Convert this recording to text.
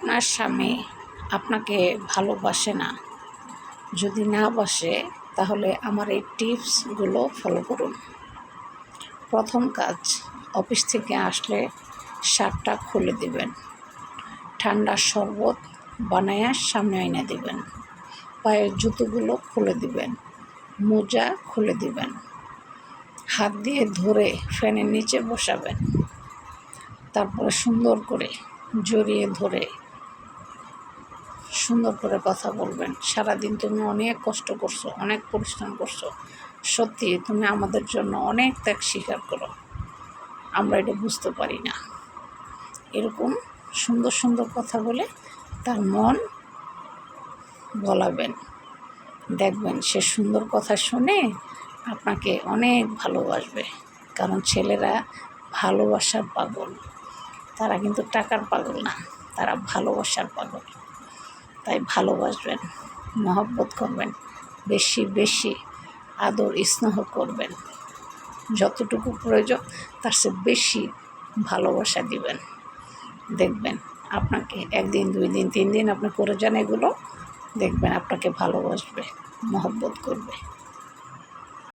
আপনার স্বামী আপনাকে ভালোবাসে না, যদি না বাসে তাহলে আমার এই টিপসগুলো ফলো করুন। প্রথম কাজ, অফিস থেকে আসলে শার্টটা খুলে দিবেন, ঠান্ডা শরবত বানায়া সামনে এনে দিবেন, পায়ের জুতোগুলো খুলে দিবেন, মোজা খুলে দিবেন, হাত দিয়ে ধরে ফ্যানের নিচে বসাবেন, তারপরে সুন্দর করে জড়িয়ে ধরে সুন্দর করে কথা বলবেন। সারাদিন তুমি অনেক কষ্ট করছো, অনেক পরিশ্রম করছো, সত্যি তুমি আমাদের জন্য অনেক ত্যাগ স্বীকার করো, আমরা এটা বুঝতে পারি না। এরকম সুন্দর সুন্দর কথা বলে তার মন গলাবেন, দেখবেন সে সুন্দর কথা শুনে আপনাকে অনেক ভালোবাসবে। কারণ ছেলেরা ভালোবাসার পাগল, তারা কিন্তু টাকার পাগল না, তারা ভালোবাসার পাগল। তাই ভালোবাসবেন, মহব্বত করবেন, বেশি বেশি আদর স্নেহ করবেন, যতটুকু প্রয়োজন তার চেয়ে বেশি ভালোবাসা দিবেন। দেখবেন আপনাকে একদিন, 2 দিন, 3 দিন আপনি করে যান এগুলো, দেখবেন আপনাকে ভালোবাসবে, মহব্বত করবে।